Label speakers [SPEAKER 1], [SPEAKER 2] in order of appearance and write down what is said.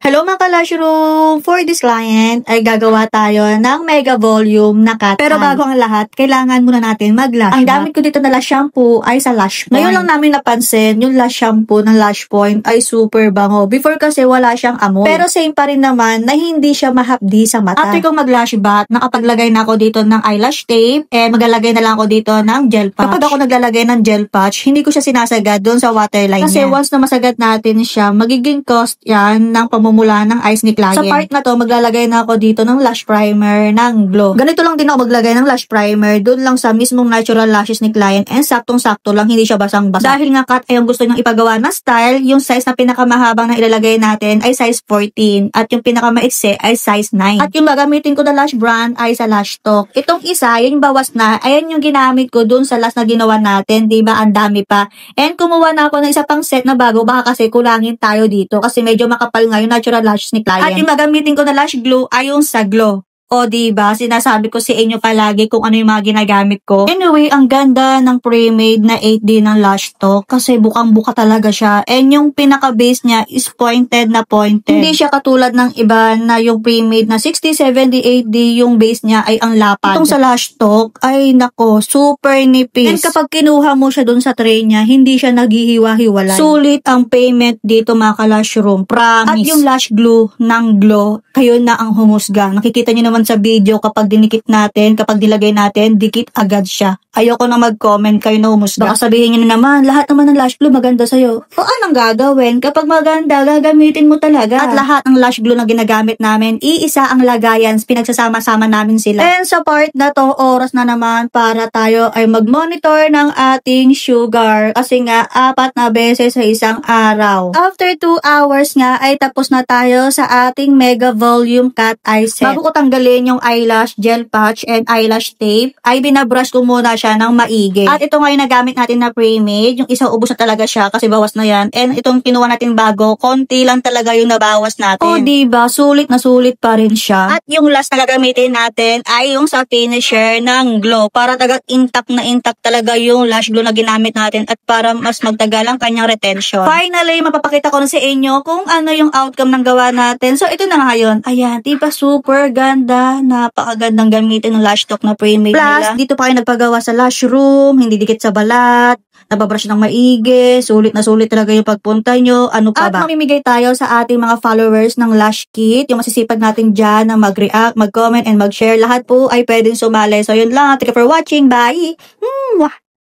[SPEAKER 1] Hello mga ka-Lash Room! For this client ay gagawa tayo ng mega volume na cat eye. Pero bago ang lahat, kailangan muna natin mag-lash. Ang gamit ko dito na lash shampoo ay sa Lash Point. Ngayon lang namin napansin, yung lash shampoo ng Lash Point ay super bango. Before kasi wala siyang amoy. Pero same pa rin naman na hindi siya mahapdi sa mata. After kong mag-lash bath, nakapaglagay na ako dito ng eyelash tape. Maglalagay na lang ako dito ng gel patch. Kapag ako naglalagay ng gel patch, hindi ko siya sinasagad doon sa waterline niya. Kasi once na masagad natin siya, magiging cost yan ng pamumula ng eyes ni client. Sa part na to, maglalagay na ako dito ng lash primer ng Glow. Ganito lang din ako maglagay ng lash primer doon lang sa mismong natural lashes ni client and saktong-sakto lang, hindi siya basang-basa. Dahil nga cut ay ang gusto niyang ipagawa na style, yung size na pinakamahabang na ilalagay natin ay size 14 at yung pinakamaiksi ay size 9. At yung gagamitin ko na lash brand ay sa Lash Talk. Itong isa, yung bawas na, ayan yung ginamit ko doon sa last na ginawa natin, diba? Ang dami pa. And kumuha na ako ng isa pang set na bago, baka kasi kulangin tayo dito kasi medyo makapal nga yung natural lash ni client. At yung gagamitin ko na lash glue ay yung sa Glow. O diba, sinasabi ko sa inyo palagi kung ano yung mga ginagamit ko. Anyway, ang ganda ng pre-made na 8D ng Lash Talk kasi bukang-buka talaga siya. And yung pinaka-base niya is pointed na pointed. Hindi siya katulad ng iba na yung pre-made na 60, 70, 8D, yung base niya ay ang lapad. Itong sa Lash Talk, ay nako, super nipis. And kapag kinuha mo siya dun sa tray niya, hindi siya naghihiwa-hiwalay. Sulit ang payment dito mga ka-Lash Room. Promise. At yung lash glue ng Glow, kayo na ang humusga. Nakikita niyo naman sa video kapag dinikit natin, kapag nilagay natin, dikit agad siya. Ayoko na mag-comment, kayo na humusga. Baka sabihin niyo na naman, lahat naman ng lash glue maganda sa'yo. O anong gagawin? Kapag maganda, gagamitin mo talaga. At lahat ng lash glue na ginagamit namin, iisa ang lagayan, pinagsasama-sama namin sila. And sa part na to, oras na naman para tayo ay mag-monitor ng ating sugar. Kasi nga, 4 na beses sa isang araw. After 2 hours nga, ay tapos na tayo sa ating mega volume cat eye set. Bago ko tanggalin yung eyelash gel patch and eyelash tape, ay binabrush ko muna siya ng maigi. At ito ngayon nagamit natin na pre-made. Yung isa ubos na talaga siya kasi bawas na yan. And itong kinuha natin bago, konti lang talaga yung nabawas natin. O diba, sulit na sulit pa rin siya. At yung last na gagamitin natin ay yung sa finisher ng Glow. Para tagang intact na intact talaga yung lash glue na ginamit natin at para mas magtagal ang kanyang retention. Finally, mapapakita ko na sa inyo kung ano yung outcome ng gawa natin. So ito na nga yun. Ayan, diba super ganda. Napakagandang gamitin ng Lash Talk na pre-made nila. Plus, dito pa kayo nagpagawa sa Lash Room, hindi dikit sa balat, nababrush ng maigi, sulit na sulit talaga yung pagpunta nyo, ano pa ba? At mamimigay tayo sa ating mga followers ng Lash Kit, yung masisipag natin dyan na mag-react, mag-comment, and mag-share. Lahat po ay pwedeng sumali. So yun lang, thank you for watching, bye!